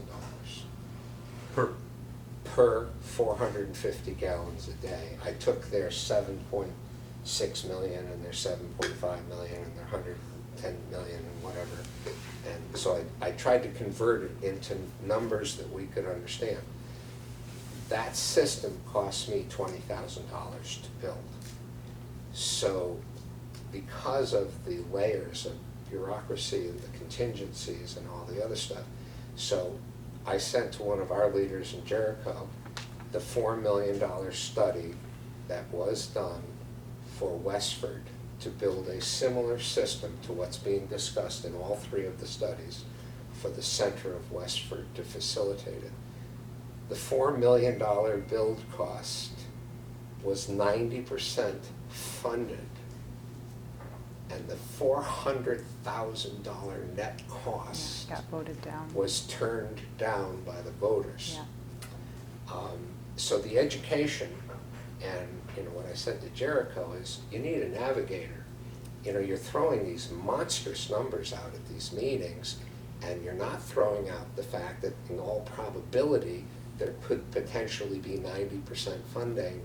per 450 gallons a day. I took their 7.6 million and their 7.5 million and their 110 million and whatever. And so I tried to convert it into numbers that we could understand. That system cost me $20,000 to build. So because of the layers of bureaucracy and the contingencies and all the other stuff, so I sent to one of our leaders in Jericho the $4 million study that was done for Westford to build a similar system to what's being discussed in all three of the studies for the center of Westford to facilitate it. The $4 million build cost was 90% funded, and the $400,000 net cost
Got voted down.
was turned down by the voters.
Yeah.
So the education, and what I said to Jericho is, you need a navigator. You're throwing these monstrous numbers out at these meetings, and you're not throwing out the fact that in all probability there could potentially be 90% funding,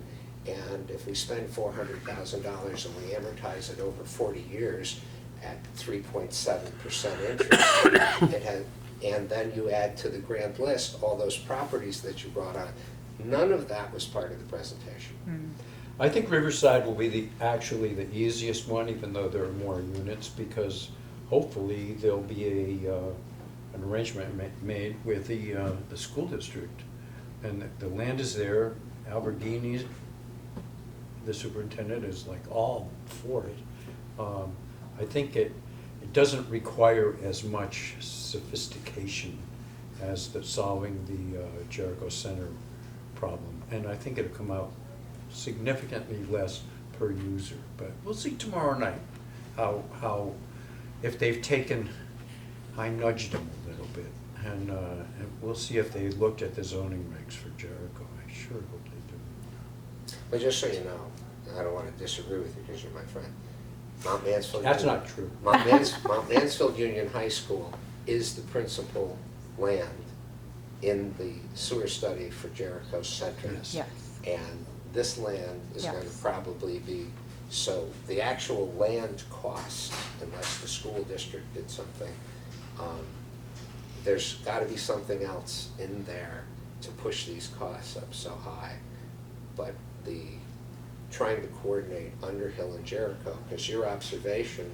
and if we spend $400,000 and we amortize it over 40 years at 3.7% interest, and then you add to the grand list all those properties that you brought on. None of that was part of the presentation.
I think Riverside will be actually the easiest one, even though there are more units, because hopefully there'll be an arrangement made with the school district. And the land is there. Alberghini, the superintendent, is like all for it. I think it doesn't require as much sophistication as solving the Jericho Center problem. And I think it'll come out significantly less per user. But we'll see tomorrow night how if they've taken, I nudged them a little bit. And we'll see if they looked at the zoning regs for Jericho. I sure hope they do.
But just so you know, and I don't want to disagree with you because you're my friend, Mount Mansfield.
That's
Union-
not true.
Mount Mansfield Union High School is the principal land in the sewer study for Jericho Center.
Yes.
Yes.
And this land is going to
Yes.
probably be, so the actual land cost, unless the school district did something, there's got to be something else in there to push these costs up so high. But trying to coordinate Underhill and Jericho, because your observation,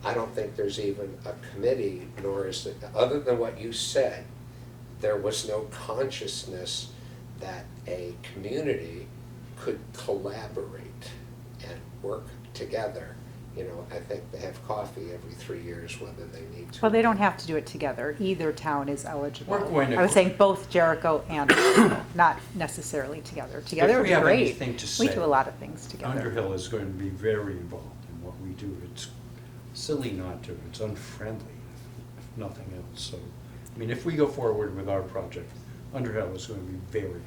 I don't think there's even a committee, nor is it, other than what you said, there was no consciousness that a community could collaborate and work together. I think they have coffee every 3 years, whether they need to.
Well, they don't have to do it together. Either town is eligible.
We're going to-
I was saying both Jericho and Underhill, not necessarily together. Together would
we
be
have
great.
anything to
We
say,
do a lot of things together.
Underhill is going to be very involved in what we do. It's silly not to. It's unfriendly, if nothing else. So, I mean, if we go forward with our project, Underhill is going to be very involved.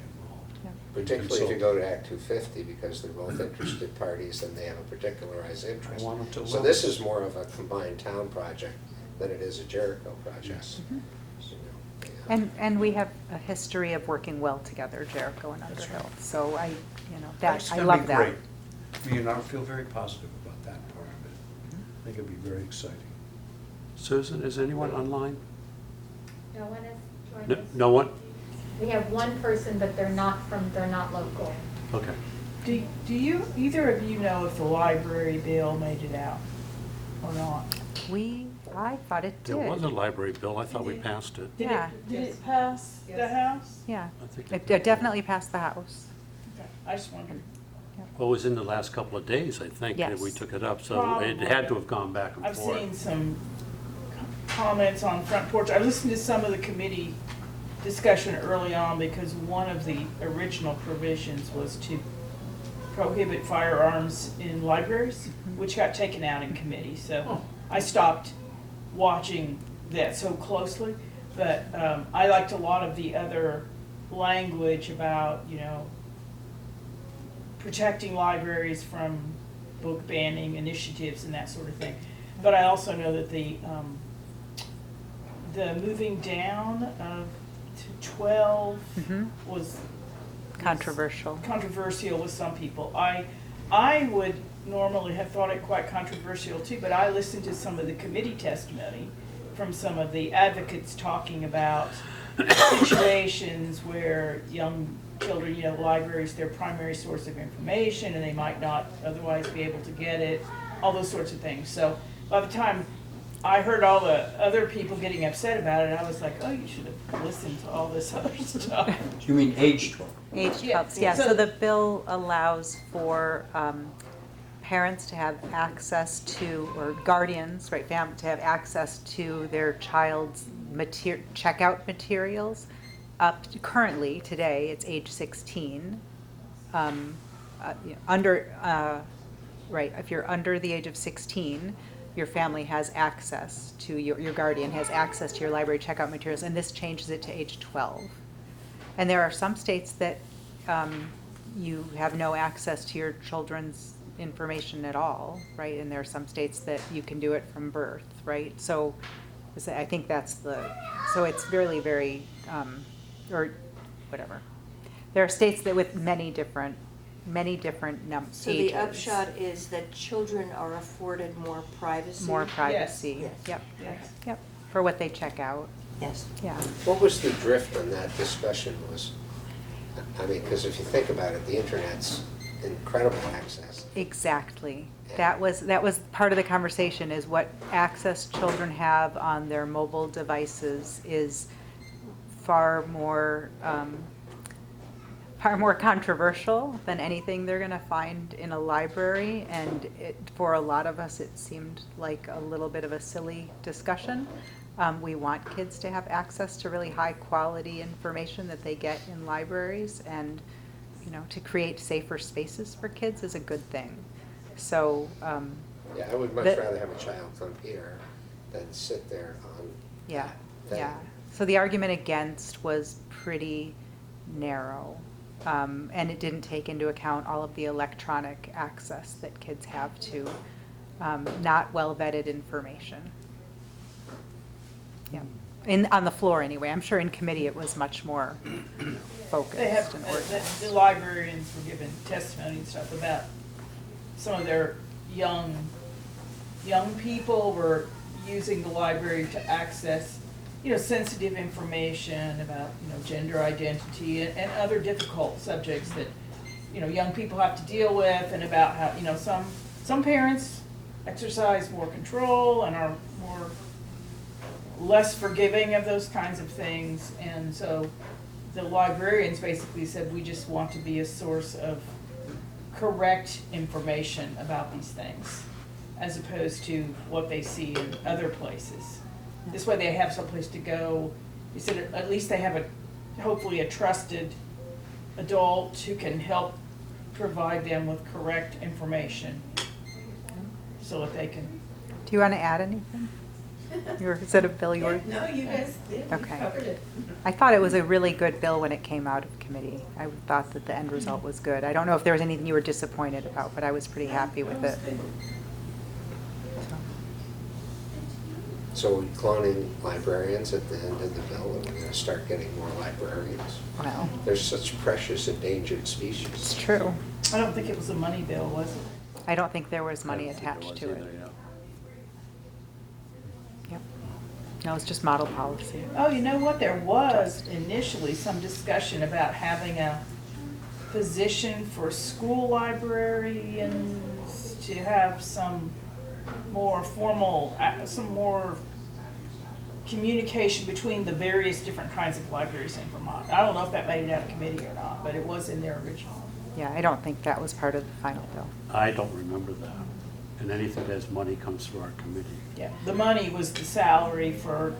Yeah.
Particularly if you go to Act 250, because they're both interested parties and they have a particularized interest.
I want them to
So
love
this
it.
is more of a combined town project than it is a Jericho project.
Yes.
Mhm.
Yeah.
And we have a history of working well together, Jericho and
That's
Underhill.
right.
So
It's
I
gonna
love
be
that.
great. I mean, I feel very positive about that part of it. I think it'll be very exciting.
Susan, is anyone online?
No one has joined
No,
us.
no one?
We have one person, but they're not local.
Okay.
Do you, either of you know if the library bill made it out or not?
I thought it did.
There was a library bill. I thought we
Did it?
passed it.
Yeah.
Did it pass the
Yes.
House?
Yeah,
I think
it definitely passed the House.
Okay, I just wondered.
Well, it was in the last couple of days, I think, that we
Yes.
took it up, so it
Probably.
had to have gone back and
I've
forth.
seen some comments on Front Porch. I listened to some of the committee discussion early on because one of the original provisions was to prohibit firearms in libraries, which got taken out in committee. So I stopped watching that so closely. But I liked a lot of the other language about, protecting libraries from book banning initiatives and that sort of thing. But I also know that the moving down to 12 was
Controversial.
controversial with some people. I would normally have thought it quite controversial too, but I listened to some of the committee testimony from some of the advocates talking about situations where young children, libraries, their primary source of information, and they might not otherwise be able to get it, all those sorts of things. So by the time I heard all the other people getting upset about it, I was like, oh, you should have listened to all this other stuff.
You mean age 12?
Age
Yeah,
12, yeah,
so-
so the bill allows for parents to have access to, or guardians, right, to have access to their child's checkout materials up to, currently, today, it's age 16. Right, if you're under the age of 16, your family has access to, your guardian has access to your library checkout materials, and this changes it to age 12. And there are some states that you have no access to your children's information at all, right? And there are some states that you can do it from birth, right? So I think that's so it's really very, or whatever. There are states that with many different
So
ages.
the upshot is that children are afforded more privacy?
More privacy,
Yes.
yep,
Yes.
yep, for what they check out,
Yes.
yeah.
What was the drift on that discussion was? I mean, because if you think about it, the internet's incredible access.
Exactly. That was part of the conversation, is what access children have on their mobile devices is far more controversial than anything they're going to find in a library. And for a lot of us, it seemed like a little bit of a silly discussion. We want kids to have access to really high quality information that they get in libraries, and to create safer spaces for kids is a good thing. So
Yeah, I would much
The-
rather have a child come here than sit there on
yeah,
that thing.
yeah. So the argument against was pretty narrow, and it didn't take into account all of the electronic access that kids have to not well vetted information. Yeah, on the floor anyway. I'm sure in committee it was much more focused
They have,
and organized.
the librarians were given testimony and stuff about some of their young people were using the library to access, sensitive information about, gender identity and other difficult subjects that, young people have to deal with, and about how, some parents exercise more control and are less forgiving of those kinds of things. And so the librarians basically said, we just want to be a source of correct information about these things, as opposed to what they see in other places. This way they have someplace to go. They said at least they have hopefully a trusted adult who can help provide them with correct information so that they can.
Do you want to add anything? Is that a bill you were?
No, you guys did. You
Okay.
covered it.
I thought it was a really good bill when it came out of committee. I thought that the end result was good. I don't know if there was anything you were disappointed about, but I was pretty happy with it.
So are we cloning librarians at the end of the bill, and we're going to start getting more librarians?
Well,
They're such precious endangered
it's
species.
true.
I don't think it was a money bill, was it?
I don't think there was money
I don't think there
attached
was
to it.
either, yeah.
Yep. No, it's just model policy.
Oh, you know what? There was initially some discussion about having a position for school librarians to have some more formal, some more communication between the various different kinds of libraries in Vermont. I don't know if that made it out of committee or not, but it was in their original.
Yeah, I don't think that was part of the final bill.
I don't remember that. And anything that has money comes through our committee.
Yeah, the money was the salary for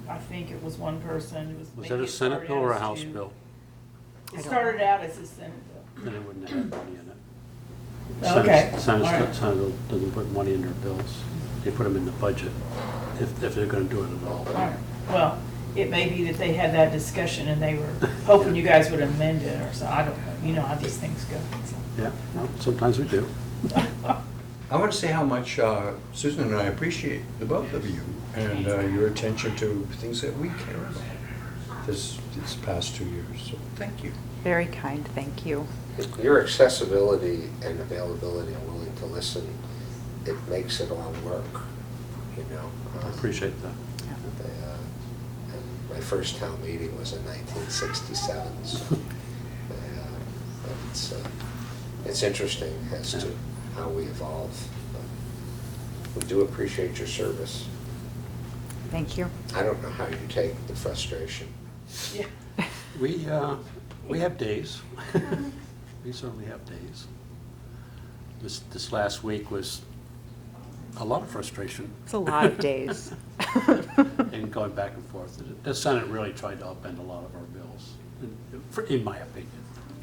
I think it was one person. It was
Was
maybe
that a
it
Senate
started
bill or a
out as
House
two.
bill?
I
It
don't
started
know.
out as a Senate bill.
Then it wouldn't have money in it.
Okay,
Senate
all right.
doesn't put money in their bills. They put them in the budget, if they're gonna do it at all.
All right. Well, it may be that they had that discussion and they were hoping you guys would amend it or so. I don't know. You know how these things go. so.
Yeah, no, sometimes we do.
I want to say how much Susan and I appreciate the both of you and your attention to things that we care about this past 2 years. So thank you.
Very kind, thank you.
Your accessibility and availability and willing to listen, it makes it all work, you know.
I appreciate that.
And my first town meeting was in 1967, so it's interesting as to how we evolve. But we do appreciate your service.
Thank you.
I don't know how you take the frustration.
Yeah.
We have days. We certainly have days. This last week was a lot of frustration.
It's a lot of days.
And going back and forth. The Senate really tried to upend a lot of our bills, in my opinion.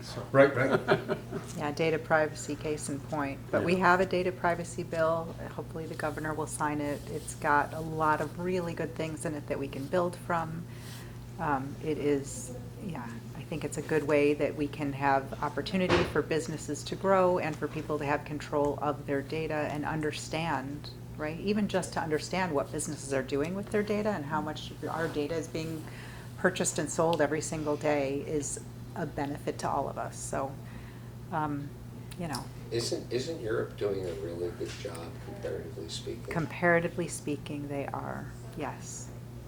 So.
Right.
Yeah, data privacy, case in point. But we
Yeah.
have a data privacy bill. Hopefully the governor will sign it. It's got a lot of really good things in it that we can build from. It is, yeah, I think it's a good way that we can have opportunity for businesses to grow and for people to have control of their data and understand, right? Even just to understand what businesses are doing with their data and how much our data is being purchased and sold every single day is a benefit to all of us. So, you know,
Isn't Europe doing a really good job, comparatively speaking?
comparatively speaking, they are, yes.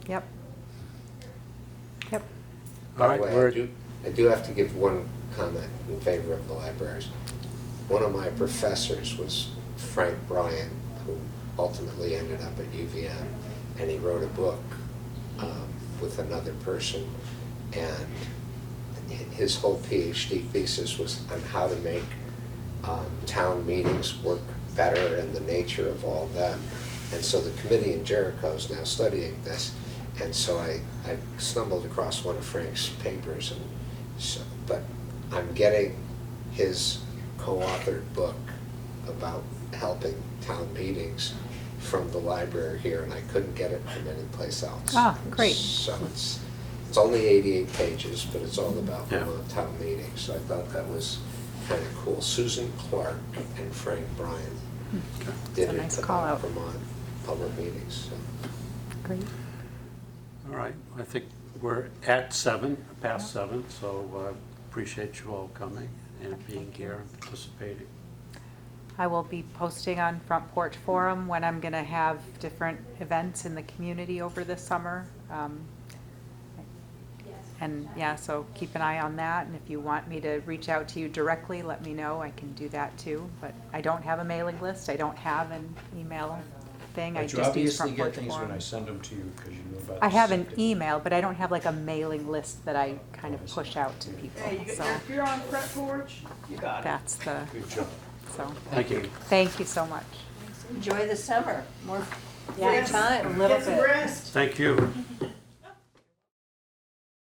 Yep. Yep.
All
By
right,
the way,
we're-
I do have to give one comment in favor of the libraries. One of my professors was Frank Bryan, who ultimately ended up at UVM, and he wrote a book with another person, and his whole PhD thesis was on how to make town meetings work better and the nature of all of them. And so the committee in Jericho is now studying this. And so I stumbled across one of Frank's papers, and so, but I'm getting his co-authored book about helping town meetings from the library here, and I couldn't get it from any place else.
Ah, great.
So it's only 88 pages, but it's all about
Yeah.
Vermont town meetings. So I thought that was kind of cool. Susan Clark and Frank Bryan did
It's a nice
it
call
about
out.
Vermont public meetings. So.
Great.
All right, I think we're at 7, past 7, so appreciate you all coming and being
Thank you.
here and participating.
I will be posting on Front Porch Forum when I'm going to have different events in the community over this summer. And yeah, so keep an eye on that. And if you want me to reach out to you directly, let me know. I can do that too. But I don't have a mailing list. I don't have an email thing. I
But you
just use
obviously
Front
get
Porch
things when
Forum.
I send them to you because you know about
I
the
have an
subject.
email, but I don't have like a mailing list that I kind of push out to people.
Hey,
So
if you're on Front Porch, you got it.
that's the,
Good job.
so,
Thank you.
thank you so much.
Enjoy the summer, more free
Yeah,
time.
a little
Get some
bit.
rest.
Thank you.